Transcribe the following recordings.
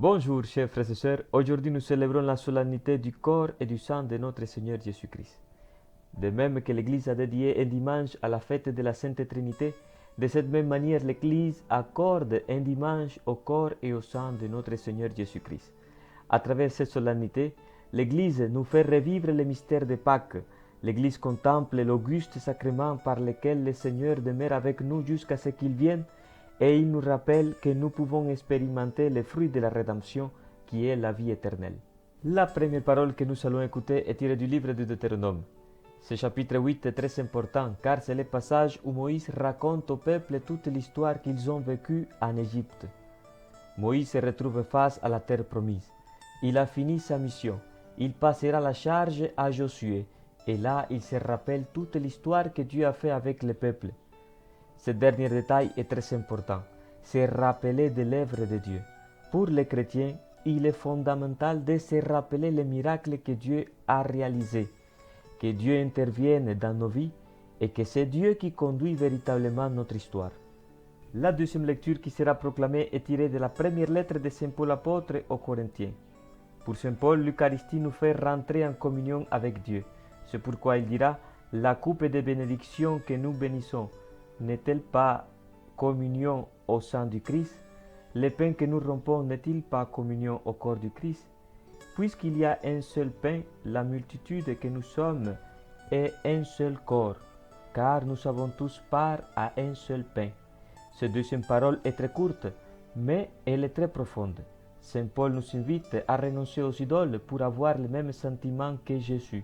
Bonjour, chers frères et sœurs. Aujourd'hui, nous célébrons la solennité du corps et du sang de notre Seigneur Jésus-Christ. De même que l'Église a dédié un dimanche à la fête de la Sainte Trinité, de cette même manière, l'Église accorde un dimanche au corps et au sang de notre Seigneur Jésus-Christ. À travers cette solennité, l'Église nous fait revivre le mystère de Pâques. L'Église contemple l'auguste sacrement par lequel le Seigneur demeure avec nous jusqu'à ce qu'il vienne, et il nous rappelle que nous pouvons expérimenter le fruit de la rédemption qui est la vie éternelle. La première parole que nous allons écouter est tirée du livre de Deutéronome. Ce chapitre 8 est très important car c'est le passage où Moïse raconte au peuple toute l'histoire qu'ils ont vécue en Égypte. Moïse se retrouve face à la terre promise. Il a fini sa mission. Il passera la charge à Josué et là il se rappelle toute l'histoire que Dieu a fait avec le peuple. Ce dernier détail est très important, c'est rappeler de l'œuvre de Dieu. Pour les chrétiens, il est fondamental de se rappeler les miracles que Dieu a réalisés, que Dieu intervienne dans nos vies et que c'est Dieu qui conduit véritablement notre histoire. La deuxième lecture qui sera proclamée est tirée de la première lettre de Saint Paul apôtre aux Corinthiens. Pour Saint Paul, l'Eucharistie nous fait rentrer en communion avec Dieu. C'est pourquoi il dira « La coupe de bénédiction que nous bénissons n'est-elle pas communion au sang du Christ? Le pain que nous rompons n'est-il pas communion au corps du Christ? Puisqu'il y a un seul pain, la multitude que nous sommes est un seul corps, car nous avons tous part à un seul pain. » Cette deuxième parole est très courte, mais elle est très profonde. Saint Paul nous invite à renoncer aux idoles pour avoir le même sentiment que Jésus,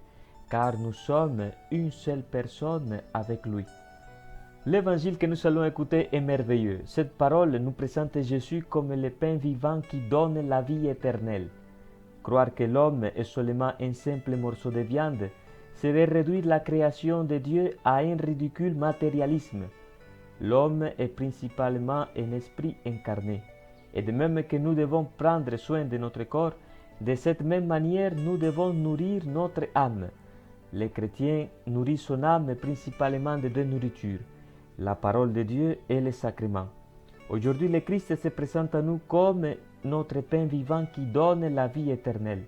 car nous sommes une seule personne avec lui. L'évangile que nous allons écouter est merveilleux. Cette parole nous présente Jésus comme le pain vivant qui donne la vie éternelle. Croire que l'homme est seulement un simple morceau de viande serait réduire la création de Dieu à un ridicule matérialisme. L'homme est principalement un esprit incarné. Et de même que nous devons prendre soin de notre corps, de cette même manière nous devons nourrir notre âme. Les chrétiens nourrissent son âme principalement de deux nourritures, la parole de Dieu et les sacrements. Aujourd'hui, le Christ se présente à nous comme notre pain vivant qui donne la vie éternelle.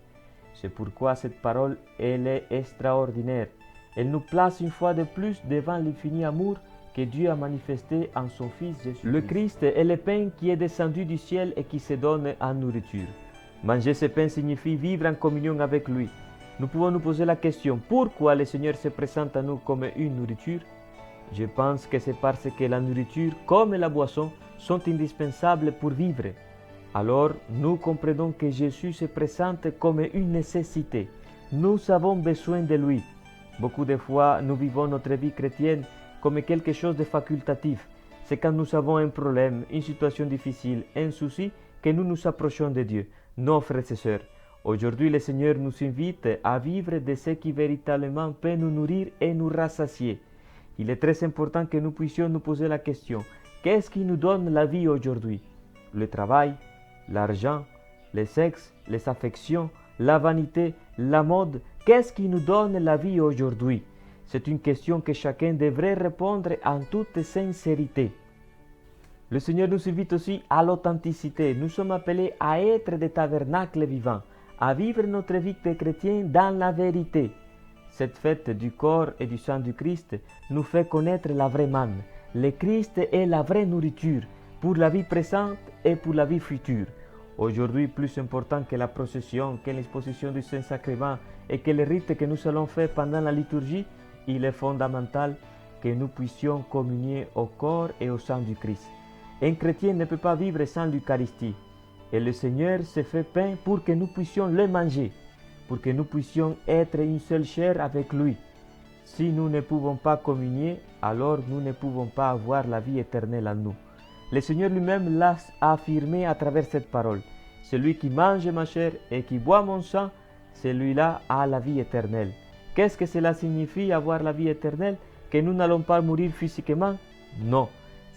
C'est pourquoi cette parole, elle est extraordinaire. Elle nous place une fois de plus devant l'infini amour que Dieu a manifesté en son Fils Jésus. Le Christ est le pain qui est descendu du ciel et qui se donne en nourriture. Manger ce pain signifie vivre en communion avec lui. Nous pouvons nous poser la question, pourquoi le Seigneur se présente à nous comme une nourriture? Je pense que c'est parce que la nourriture, comme la boisson, sont indispensables pour vivre. Alors, nous comprenons que Jésus se présente comme une nécessité. Nous avons besoin de lui. Beaucoup de fois, nous vivons notre vie chrétienne comme quelque chose de facultatif. C'est quand nous avons un problème, une situation difficile, un souci, que nous nous approchons de Dieu. Non, frères et sœurs, aujourd'hui le Seigneur nous invite à vivre de ce qui véritablement peut nous nourrir et nous rassasier. Il est très important que nous puissions nous poser la question, qu'est-ce qui nous donne la vie aujourd'hui? Le travail, l'argent, le sexe, les affections, la vanité, la mode, qu'est-ce qui nous donne la vie aujourd'hui? C'est une question que chacun devrait répondre en toute sincérité. Le Seigneur nous invite aussi à l'authenticité. Nous sommes appelés à être des tabernacles vivants, à vivre notre vie de chrétien dans la vérité. Cette fête du corps et du sang du Christ nous fait connaître la vraie manne. Le Christ est la vraie nourriture pour la vie présente et pour la vie future. Aujourd'hui, plus important que la procession, que l'exposition du Saint-Sacrement et que les rites que nous allons faire pendant la liturgie, il est fondamental que nous puissions communier au corps et au sang du Christ. Un chrétien ne peut pas vivre sans l'Eucharistie. Et le Seigneur se fait pain pour que nous puissions le manger, pour que nous puissions être une seule chair avec lui. Si nous ne pouvons pas communier, alors nous ne pouvons pas avoir la vie éternelle en nous. Le Seigneur lui-même l'a affirmé à travers cette parole. Celui qui mange ma chair et qui boit mon sang, celui-là a la vie éternelle. Qu'est-ce que cela signifie avoir la vie éternelle? Que nous n'allons pas mourir physiquement? Non.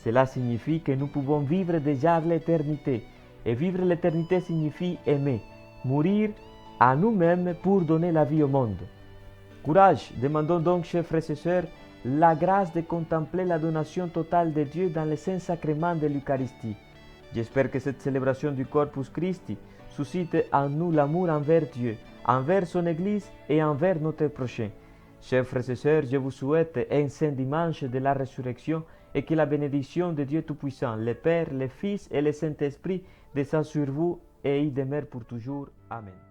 Cela signifie que nous pouvons vivre déjà l'éternité. Et vivre l'éternité signifie aimer, mourir à nous-mêmes pour donner la vie au monde. Courage, demandons donc, chers frères et sœurs, la grâce de contempler la donation totale de Dieu dans le Saint-Sacrement de l'Eucharistie. J'espère que cette célébration du Corpus Christi suscite en nous l'amour envers Dieu, envers son Église et envers notre prochain. Chers frères et sœurs, je vous souhaite un saint dimanche de la résurrection et que la bénédiction de Dieu Tout-Puissant, le Père, le Fils et le Saint-Esprit descend sur vous et y demeure pour toujours. Amen.